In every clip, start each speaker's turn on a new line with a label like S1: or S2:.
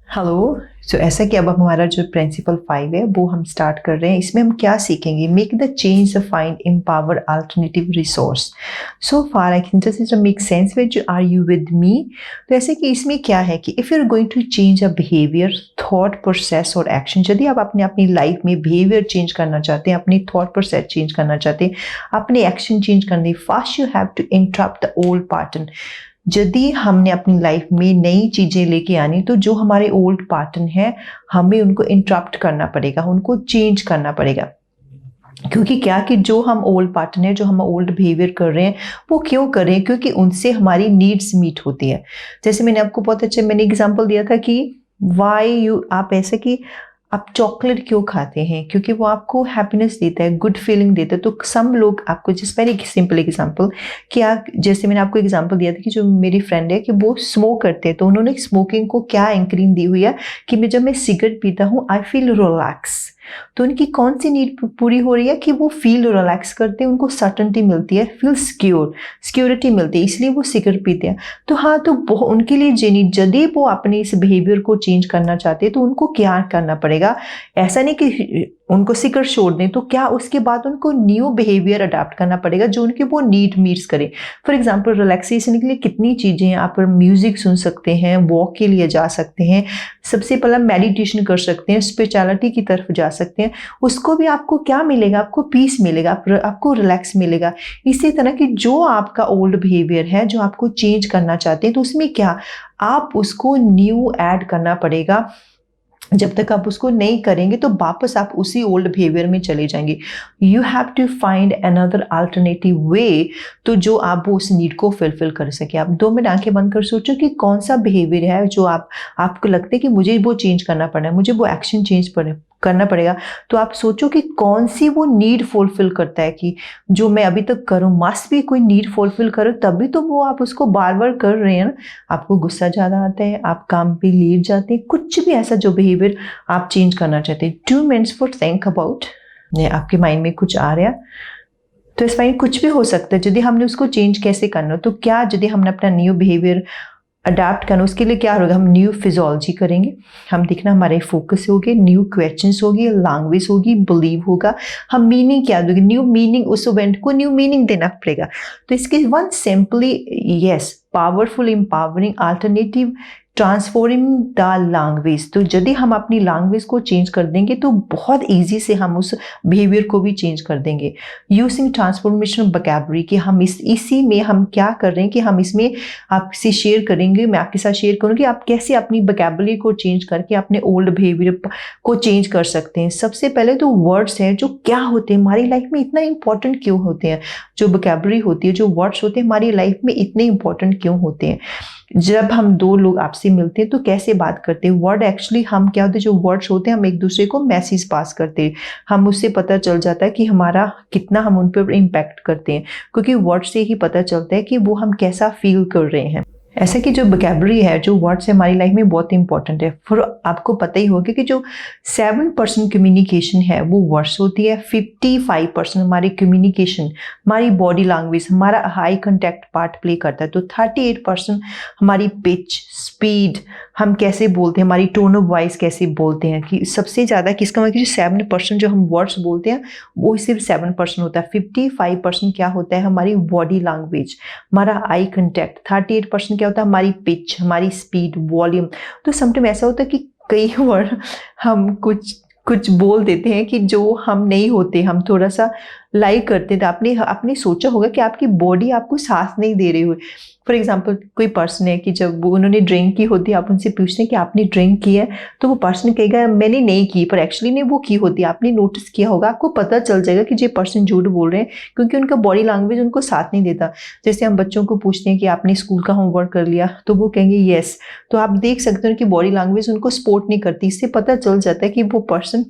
S1: Hello. ऐसा कि अब हमारा जो प्रिंसिपल 5 है वो हम स्टार्ट कर रहे हैं। इसमें हम क्या सीखेंगे? Make the change, find, empower alternative resource. So far I can just make sense which are you with me. तो ऐसे कि इसमें क्या है कि if you are going to change a behaviour, thought process और एक्शन, यदि आप अपनी लाइफ में बिहेवियर चेंज करना चाहते हैं, अपनी थॉट प्रोसेस चेंज करना चाहते हैं, अपने एक्शन चेंज करने, first you have to interrupt the old pattern. यदि हमने अपनी लाइफ में नई चीज़ें लेके आनी तो जो हमारे ओल्ड पैटर्न है हमें उनको इंटरप्ट करना पड़ेगा, उनको चेंज करना पड़ेगा। क्योंकि क्या कि जो हम ओल्ड पैटर्न है, जो हम ओल्ड बिहेवियर कर रहे हैं, वो क्यों कर रहे हैं? क्योंकि उनसे हमारी नीड्स मीट होती है। जैसे मैंने आपको बहुत अच्छे मैंने एग्जांपल दिया था कि वाई यू, आप ऐसे कि आप चॉकलेट क्यों खाते हैं? क्योंकि वो आपको हैप्पीनेस देता है, गुड फीलिंग देता है। तो सम लोग आपको, जिस मैंने एक सिंपल एग्जांपल कि आप, जैसे मैंने आपको एग्जांपल दिया था कि जो मेरी फ्रेंड है कि वो स्मोक करते हैं, तो उन्होंने स्मोकिंग को क्या एंकरिंग दी हुई है कि जब मैं सिगरेट पीता हूँ आई फील रिलैक्स। तो उनकी कौन सी नीड पूरी हो रही है कि वो फील रिलैक्स करते हैं, उनको सर्टेनिटी मिलती है, फील सिक्योरिटी मिलती है, इसलिए वो सिगरेट पीते हैं। तो हाँ, तो उनके लिए यदि वो अपने इस बिहेवियर को चेंज करना चाहते हैं तो उनको क्या करना पड़ेगा? ऐसा नहीं कि उनको सिगरेट छोड़ दें, तो क्या उसके बाद उनको न्यू बिहेवियर अडाप्ट करना पड़ेगा जो उनके वो नीड मीट्स करे। फॉर एग्जाम्पल रिलैक्सेशन के लिए कितनी चीज़ें हैं। आप म्यूजिक सुन सकते हैं, वॉक के लिए जा सकते हैं, सबसे पहला मेडिटेशन कर सकते हैं, स्पिरिचुअलिटी की तरफ जा सकते हैं। उसको भी आपको क्या मिलेगा? आपको पीस मिलेगा, आपको रिलैक्स मिलेगा। इसी तरह की जो आपका ओल्ड बिहेवियर है जो आपको चेंज करना चाहते हैं, तो उसमें क्या आप उसको न्यू ऐड करना पड़ेगा। जब तक आप उसको नहीं करेंगे तो वापस आप उसी ओल्ड बिहेवियर में चले जाएंगे। You have to find another alternative way, तो जो आप वो उस नीड को फुलफिल कर सके। आप 2 मिनट आंखें बंद कर सोचो कि कौन सा बिहेवियर है जो आपको लगता है कि मुझे वो चेंज करना पड़ना है, मुझे वो एक्शन चेंज करना पड़ेगा। तो आप सोचो कि कौन सी वो नीड फुलफिल करता है कि जो मैं अभी तक करूँ, मस्ट भी कोई नीड फुलफिल करो तभी तो वो आप उसको बार बार कर रहे हैं ना। आपको गुस्सा ज़्यादा आता है, आप काम पे लेट जाते हैं, कुछ भी ऐसा जो बिहेवियर आप चेंज करना चाहते हैं। 2 मिनट्स फॉर थिंक अबाउट। आपके माइंड में कुछ आ रहा है तो इस माइंड कुछ भी हो सकता है। यदि हमने उसको चेंज कैसे करना, तो क्या यदि हमने अपना न्यू बिहेवियर अडाप्ट करना, उसके लिए क्या होगा? हम न्यू फिजियोलॉजी करेंगे, हम देखना हमारे फोकस होगी, न्यू क्वेश्चंस होगी, लैंग्वेज होगी, बिलीव होगा। हम मीनिंग क्या दोगे? न्यू मीनिंग, उस इवेंट को न्यू मीनिंग देना पड़ेगा। तो इसके one simply yes, powerful empowering alternative transforming the language. तो यदि हम अपनी लैंग्वेज को चेंज कर देंगे तो बहुत ईजी से हम उस बिहेवियर को भी चेंज कर देंगे। यूजिंग ट्रांसफॉर्मेशन वोकैबुलरी, कि हम इसी में हम क्या कर रहे हैं कि हम इसमें आपसे शेयर करेंगे, मैं आपके साथ शेयर करूंगी आप कैसे अपनी वोकैबुलरी को चेंज करके अपने ओल्ड बिहेवियर को चेंज कर सकते हैं। सबसे पहले तो वर्ड्स हैं जो क्या होते हैं, हमारी लाइफ में इतना इंपॉर्टेंट क्यों होते हैं। जो वोकैबुलरी होती है, जो वर्ड्स होते हैं, हमारी लाइफ में इतने इंपॉर्टेंट क्यों होते हैं। जब हम 2 लोग आपसे मिलते हैं तो कैसे बात करते हैं? वर्ड एक्चुअली हम क्या होते हैं, जो वर्ड्स होते हैं हम एक दूसरे को मैसेज पास करते हैं। हम उससे पता चल जाता है कि हमारा कितना हम उन पर इम्पैक्ट करते हैं, क्योंकि वर्ड से ही पता चलता है कि वो हम कैसा फील कर रहे हैं। ऐसे कि जो वोकैबुलरी है, जो वर्ड्स है, हमारी लाइफ में बहुत इंपॉर्टेंट है। फिर आपको पता ही होगा कि जो 7% कम्युनिकेशन है वो वर्ड्स होती है, 55% हमारी कम्युनिकेशन, हमारी बॉडी लैंग्वेज, हमारा हाई कांटेक्ट पार्ट प्ले करता है। तो 38% हमारी पिच, स्पीड, हम कैसे बोलते हैं, हमारी टोन ऑफ वॉइस कैसे बोलते हैं, कि सबसे ज़्यादा किसका मतलब कि 7% जो हम वर्ड्स बोलते हैं वो सिर्फ 7% होता है। 55% क्या होता है? हमारी बॉडी लैंग्वेज, हमारा आई कांटेक्ट। 38% क्या होता है? हमारी पिच, हमारी स्पीड, वॉल्यूम। तो समटाइम ऐसा होता है कि कई वर्ड हम कुछ कुछ बोल देते हैं कि जो हम नहीं होते, हम थोड़ा सा लाइक करते थे। आपने आपने सोचा होगा कि आपकी बॉडी आपको साथ नहीं दे रही हो। फॉर एग्जाम्पल कोई पर्सन है कि जब वो उन्होंने ड्रिंक की होती है, आप उनसे पूछते हैं कि आपने ड्रिंक की है, तो वो पर्सन कहेगा मैंने नहीं की, पर एक्चुअली ने वो की होती है। आपने नोटिस किया होगा, आपको पता चल जाएगा कि ये पर्सन झूठ बोल रहे हैं, क्योंकि उनका बॉडी लैंग्वेज उनको साथ नहीं देता। जैसे हम बच्चों को पूछते हैं कि आपने स्कूल का होमवर्क कर लिया, तो वो कहेंगे येस। तो आप देख सकते हो कि बॉडी लैंग्वेज उनको सपोर्ट नहीं करती। इससे पता चल जाता है कि वो पर्सन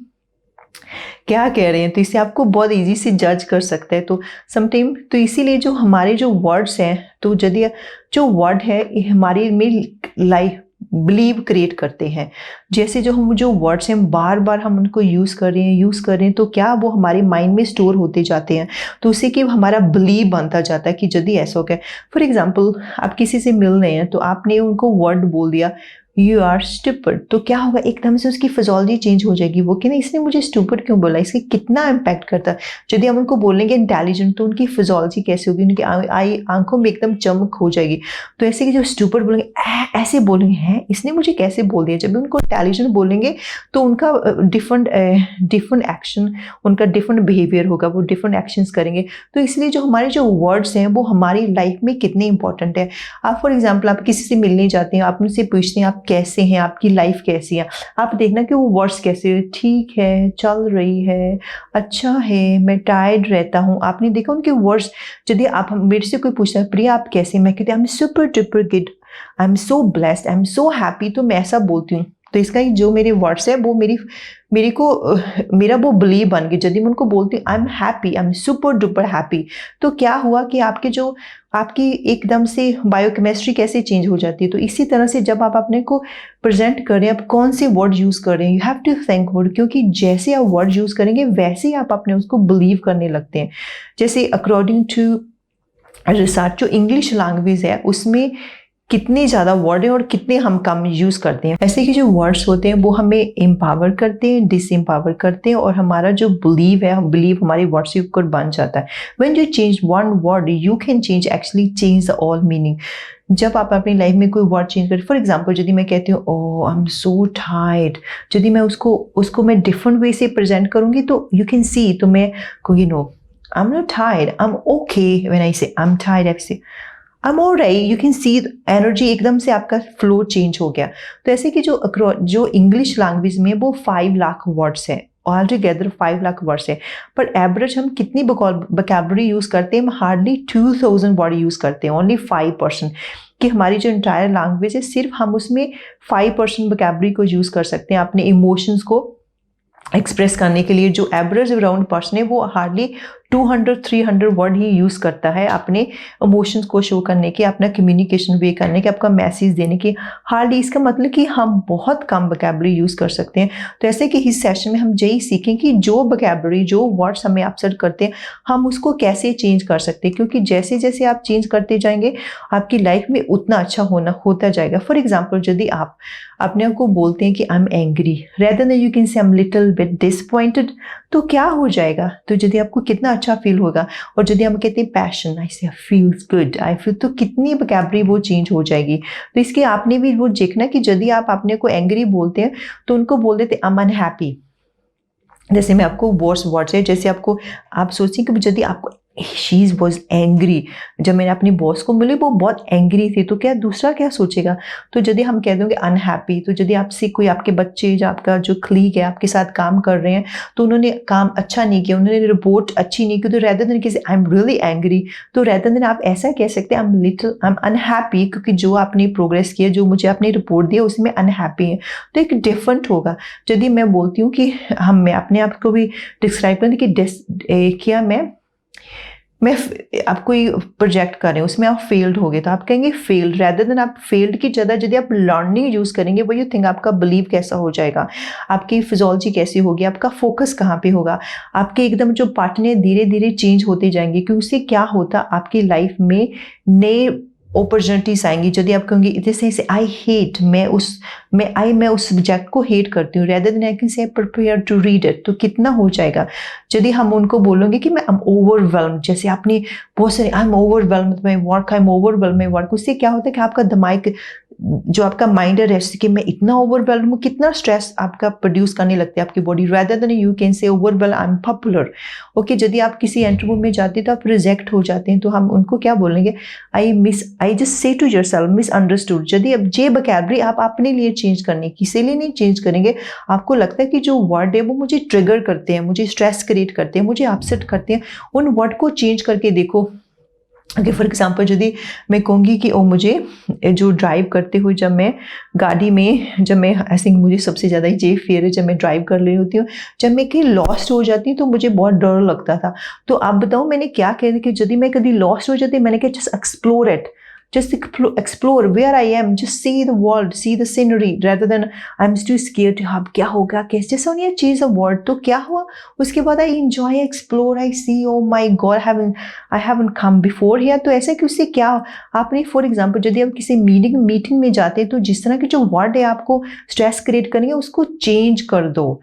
S1: क्या कह रहे हैं। तो इससे आपको बहुत इजी से जज कर सकते हैं। तो समटाइम तो इसीलिए जो हमारे जो वर्ड्स हैं, तो यदि जो वर्ड है ये हमारे में लाइफ बिलीव क्रिएट करते हैं। जैसे जो वर्ड्स हैं बार बार हम उनको यूज़ कर रहे हैं तो क्या वो हमारे माइंड में स्टोर होते जाते हैं। तो उससे कि हमारा बिलीव बनता जाता है कि यदि ऐसा हो गया। फॉर एग्जाम्पल आप किसी से मिल रहे हैं तो आपने उनको वर्ड बोल दिया, यू आर स्टूपिड, तो क्या होगा, एकदम से उसकी फिजोलॉजी चेंज हो जाएगी। वो कि ना इसने मुझे स्टूपिड क्यों बोला, इसके कितना इम्पैक्ट करता है। यदि हम उनको बोलेंगे इंटेलिजेंट, तो उनकी फिजोलॉजी कैसे होगी, उनकी आई आंखों में एकदम चमक हो जाएगी। तो ऐसे कि जो स्टूपिड बोलेंगे, ऐसे बोलेंगे, हैं इसने मुझे कैसे बोल दिया। जब भी उनको इंटेलिजेंट बोलेंगे तो उनका डिफरेंट एक्शन, उनका डिफरेंट बिहेवियर होगा, वो डिफरेंट एक्शंस करेंगे। तो इसलिए जो हमारे जो वर्ड्स हैं वो हमारी लाइफ में कितने इंपॉर्टेंट है। आप फॉर एग्जाम्पल आप किसी से मिलने जाते हैं, आप उनसे पूछते हैं आप कैसे हैं, आपकी लाइफ कैसी है, आप देखना कि वो वर्ड्स कैसे है, ठीक है, चल रही है, अच्छा है, मैं टायर्ड रहता हूँ। आपने देखा उनके वर्ड्स। यदि आप मेरे से कोई पूछता है प्रिया आप कैसे, मैं कहती I am super duper good, I am so blessed, I am so happy, तो मैं ऐसा बोलती हूँ। तो इसका जो मेरे वर्ड्स है वो मेरा वो बिलीव बन गई। यदि मैं उनको बोलती हूँ I am happy, I am super duper happy, तो क्या हुआ कि आपकी एकदम से बायोकेमिस्ट्री कैसे चेंज हो जाती है। तो इसी तरह से जब आप अपने को प्रेजेंट कर रहे हैं, आप कौन से वर्ड यूज़ कर रहे हैं, you have to think word, क्योंकि जैसे आप वर्ड यूज़ करेंगे वैसे ही आप अपने उसको बिलीव करने लगते हैं। जैसे अकॉर्डिंग टू रिसर्च, जो इंग्लिश लैंग्वेज है उसमें कितने ज़्यादा वर्ड हैं और कितने हम कम यूज़ करते हैं। ऐसे कि जो वर्ड्स होते हैं वो हमें एम्पावर करते हैं, डिसएम्पावर करते हैं, और हमारा जो बिलीव हमारे वर्ड्स के ऊपर बन जाता है। When you change one word you can change all meaning. जब आप अपनी लाइफ में कोई वर्ड चेंज करें, फॉर एग्जाम्पल यदि मैं कहती हूँ ओह आई एम सो टायर्ड, यदि मैं उसको मैं डिफरेंट वे से प्रेजेंट करूँगी तो यू कैन सी, तो मैं कहूँगी no I am not tired, I am okay. When I say I am tired, ऐसे I'm alright, you can see energy एकदम से आपका फ्लो चेंज हो गया। तो ऐसे कि जो इंग्लिश लैंग्वेज में वो 5 लाख वर्ड्स है, ऑल टुगेदर 5 लाख वर्ड्स है, पर एवरेज हम कितनी वोकैबुलरी यूज़ करते हैं, हम हार्डली 2000 वर्ड यूज़ करते हैं, ओनली 5%। कि हमारी जो इंटायर लैंग्वेज है सिर्फ हम उसमें 5% वोकैबुलरी को यूज़ कर सकते हैं अपने इमोशंस को एक्सप्रेस करने के लिए। जो एवरेज अराउंड पर्सन है वो हार्डली 200-300 वर्ड ही यूज़ करता है अपने इमोशंस को शो करने के, अपना कम्युनिकेशन वे करने के, आपका मैसेज देने के। हार्डली, इसका मतलब कि हम बहुत कम वोकैबुलरी यूज़ कर सकते हैं। तो ऐसे कि इस सेशन में हम यही सीखें कि जो वोकैबुलरी, जो वर्ड्स हमें अपसेट करते हैं, हम उसको कैसे चेंज कर सकते हैं, क्योंकि जैसे जैसे आप चेंज करते जाएंगे आपकी लाइफ में उतना अच्छा होता जाएगा। फॉर एग्जाम्पल यदि आप अपने आप को बोलते हैं कि I am angry, rather than you can say I am little bit disappointed, तो क्या हो जाएगा, तो यदि आपको कितना अच्छा फील होगा। और यदि हम कहते हैं पैशन, आई से फील्स गुड, आई फील, तो कितनी वोकैबुलरी वो चेंज हो जाएगी। तो इसके आपने भी वो देखना कि यदि आप अपने को एंग्री बोलते हैं तो उनको बोल देते आई एम अनहैप्पी। जैसे मैं आपको वर्ड्स है, जैसे आप सोचें कि यदि आपको शी वॉज एंग्री, जब मैंने अपनी बॉस को मिली वो बहुत एंग्री थी, तो क्या दूसरा क्या सोचेगा। तो यदि हम कह देंगे अनहैप्पी, तो यदि आपसे कोई, आपके बच्चे या आपका जो क्लीग है आपके साथ काम कर रहे हैं, तो उन्होंने काम अच्छा नहीं किया, उन्होंने रिपोर्ट अच्छी नहीं की, तो रेदर देन कि आई एम रियली एंग्री, तो रेदर देन आप ऐसा कह सकते हैं आई एम अनहैप्पी, क्योंकि जो आपने प्रोग्रेस किया, जो मुझे आपने रिपोर्ट दिया उसमें अनहैप्पी है। तो एक डिफरेंट होगा। यदि मैं बोलती हूँ कि मैं अपने आप को भी डिस्क्राइब करती कि क्या मैं आप कोई प्रोजेक्ट कर रहे हैं उसमें आप फेल्ड हो गए, तो आप कहेंगे फेल्ड, रेदर देन आप फेल्ड की जगह यदि आप लर्निंग यूज़ करेंगे, वो यू थिंक आपका बिलीव कैसा हो जाएगा, आपकी फिजोलॉजी कैसी होगी, आपका फोकस कहाँ पे होगा, आपके एकदम जो पार्टनर धीरे धीरे चेंज होते जाएंगे। क्योंकि उससे क्या होता आपकी लाइफ में नए अपॉर्चुनिटीज आएंगी। यदि आप कहेंगे जैसे से आई हेट, मैं उस सब्जेक्ट को हेट करती हूँ, rather than I can say prepare to read it, तो कितना हो जाएगा। यदि हम उनको बोलेंगे कि मैं आई एम ओवरवेल्म्ड, जैसे आपने बहुत सारे I am overwhelmed my work, I am overwhelmed my work, उससे क्या होता है कि आपका दिमाग, जो आपका माइंड है रेस्ट कि मैं इतना ओवरवेल्म हूँ, कितना स्ट्रेस आपका प्रोड्यूस करने लगती है आपकी body. Rather than you can say overwhelm I am popular. Okay, यदि आप किसी इंटरव्यू में जाते हैं तो आप रिजेक्ट हो जाते हैं, तो हम उनको क्या बोलेंगे, I just say to yourself misunderstood. यदि अब जे वोकैबुलरी आप अपने लिए चेंज करने की, इसीलिए नहीं चेंज करेंगे, आपको लगता है कि जो वर्ड है वो मुझे ट्रिगर करते हैं, मुझे स्ट्रेस क्रिएट करते हैं, मुझे अपसेट करते हैं, उन वर्ड को चेंज करके देखो। ओके, फॉर एग्जाम्पल यदि मैं कहूँगी कि ओ मुझे जो ड्राइव करते हुए, जब मैं गाड़ी में, जब मैं आई थिंक मुझे सबसे ज़्यादा ये फेयर है, जब मैं ड्राइव कर रही होती हूँ, जब मैं कहीं लॉस्ट हो जाती हूँ तो मुझे बहुत डर लगता था। तो आप बताओ मैंने क्या कह कि यदि मैं कभी लॉस्ट हो जाती, मैंने कहा just explore it, just explore where I am, just see the world, see the scenery rather than I'm too scared to अब क्या होगा कैसे, just only chase a word, तो क्या हुआ उसके बाद I enjoy, explore, I see, oh my god, I haven't come before here। तो ऐसा कि उससे क्या आपने फॉर एग्जाम्पल यदि आप किसी मीटिंग में जाते हैं तो जिस तरह के जो वर्ड है आपको स्ट्रेस क्रिएट करेंगे उसको चेंज कर दो।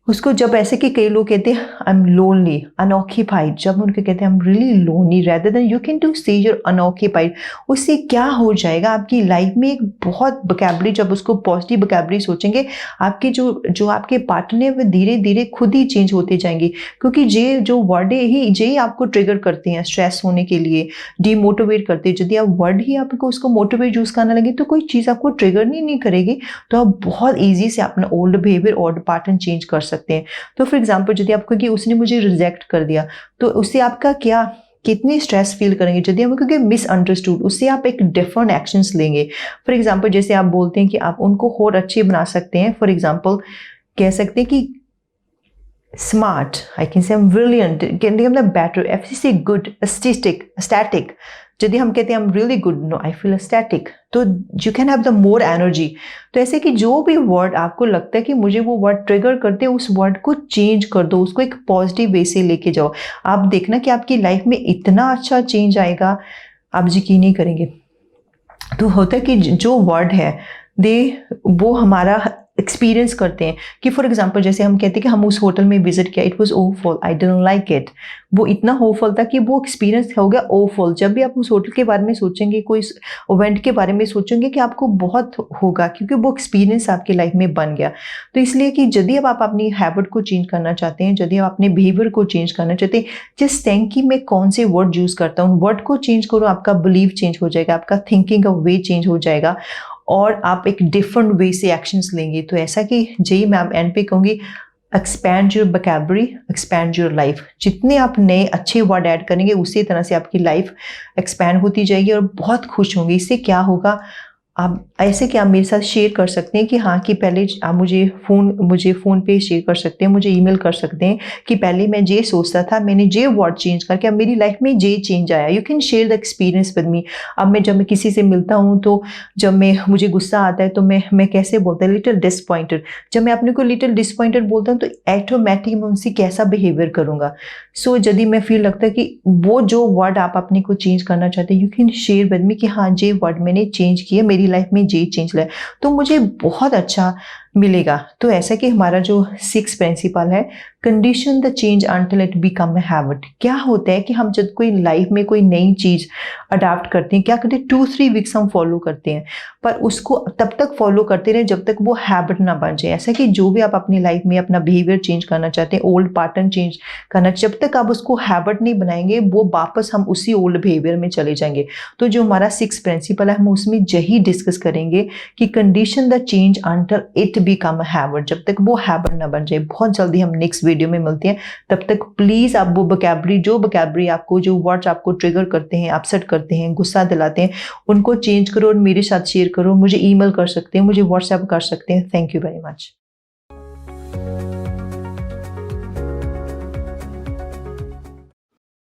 S1: उसको जब ऐसे कि कई लोग कहते हैं आई एम लोनली अनऑक्यूपाइड, जब उनके कहते हैं I am really lonely rather than you can to say your unoccupied, उससे क्या हो जाएगा आपकी लाइफ में एक बहुत वोकैबुलरी, जब उसको पॉजिटिव वोकैबुलरी सोचेंगे आपके जो आपके पार्टनर है वो धीरे धीरे खुद ही चेंज होते जाएंगे, क्योंकि ये जो वर्ड है ही आपको ट्रिगर करते हैं स्ट्रेस होने के लिए, डीमोटिवेट करते हैं। यदि आप वर्ड ही आपको उसको मोटिवेट यूज करने लगे तो कोई चीज़ आपको ट्रिगर नहीं करेगी, तो आप बहुत ईजी से अपना old behaviour old pattern change कर सकते हैं। तो फॉर एग्जाम्पल यदि आपको कि उसने मुझे रिजेक्ट कर दिया तो उससे आपका क्या कितनी स्ट्रेस फील करेंगे, यदि हम क्योंकि मिसअंडरस्टूड, उससे आप एक डिफरेंट एक्शंस लेंगे। फॉर एग्जांपल जैसे आप बोलते हैं कि आप उनको और अच्छे बना सकते हैं, फॉर एग्जांपल कह सकते हैं कि smart, I can say brilliant, can be better, FCC good, static, यदि हम कहते हैं I am really good, no I feel static, तो you can have the more energy. तो ऐसे कि जो भी वर्ड आपको लगता है कि मुझे वो वर्ड ट्रिगर करते हैं उस वर्ड को चेंज कर दो, उसको एक पॉजिटिव वे से लेके जाओ। आप देखना कि आपकी लाइफ में इतना अच्छा चेंज आएगा, आप यकीन नहीं करेंगे। तो होता है कि जो वर्ड है वो हमारा एक्सपीरियंस करते हैं कि फॉर एग्जांपल जैसे हम कहते हैं कि हम उस होटल में विजिट किया, it was awful, I didn't like it, वो इतना होफुल था कि वो एक्सपीरियंस हो गया ओफुल। जब भी आप उस होटल के बारे में सोचेंगे, कोई इवेंट के बारे में सोचेंगे कि आपको बहुत होगा, क्योंकि वो एक्सपीरियंस आपकी लाइफ में बन गया। तो इसलिए कि यदि आप अपनी हैबिट को चेंज करना चाहते हैं, यदि आप अपने बिहेवियर को चेंज करना चाहते हैं, जस्ट थिंक कि मैं कौन से वर्ड यूज करता हूँ, वर्ड को चेंज करो, आपका बिलीव चेंज हो जाएगा, आपका थिंकिंग का वे चेंज हो जाएगा और आप एक डिफरेंट वे से एक्शंस लेंगे। तो ऐसा कि जी मैं एंड पे कहूँगी, expand your vocabulary, expand your life. जितने आप नए अच्छे वर्ड ऐड करेंगे उसी तरह से आपकी लाइफ एक्सपैंड होती जाएगी और बहुत खुश होंगे। इससे क्या होगा, आप ऐसे कि आप मेरे साथ शेयर कर सकते हैं कि हाँ कि पहले आप मुझे फ़ोन पे शेयर कर सकते हैं, मुझे ईमेल कर सकते हैं कि पहले मैं ये सोचता था, मैंने ये वर्ड चेंज करके अब मेरी लाइफ में ये चेंज आया। You can share the experience with me. अब जब मैं किसी से मिलता हूँ तो जब मुझे गुस्सा आता है तो मैं कैसे बोलता हूँ, लिटिल डिसपॉइंटेड। जब मैं अपने को लिटिल डिसपॉइंटेड बोलता हूँ तो ऑटोमेटिक मैं उनसे कैसा बिहेवियर करूँगा। सो यदि मैं फील लगता है कि वो जो वर्ड आप अपने को चेंज करना चाहते हैं, you can share with me कि हाँ ये वर्ड मैंने चेंज किया, मेरी लाइफ में ये चेंज लाया, तो मुझे बहुत अच्छा मिलेगा। तो ऐसा कि हमारा जो 6 प्रिंसिपल है, condition the change until it become a habit. क्या होता है कि हम जब कोई लाइफ में कोई नई चीज अडाप्ट करते हैं, क्या करते हैं 2-3 वीक्स हम फॉलो करते हैं, पर उसको तब तक फॉलो करते रहे जब तक वो हैबिट ना बन जाए। ऐसा कि जो भी आप अपनी लाइफ में अपना बिहेवियर चेंज करना चाहते हैं, ओल्ड पैटर्न चेंज करना, जब तक आप उसको हैबिट नहीं बनाएंगे वो वापस हम उसी ओल्ड बिहेवियर में चले जाएंगे। तो जो हमारा 6 प्रिंसिपल है हम उसमें यही डिस्कस करेंगे कि condition the change until it become a habit, जब तक वो हैबिट ना बन जाए। बहुत जल्दी हम नेक्स्ट वीडियो में मिलते हैं, तब तक प्लीज आप वो वोकैबुलरी आपको जो वर्ड्स आपको ट्रिगर करते हैं, अपसेट करते हैं, गुस्सा दिलाते हैं, उनको चेंज करो और मेरे साथ शेयर करो। मुझे ईमेल कर सकते हैं, मुझे व्हाट्सएप कर सकते हैं। Thank you very much.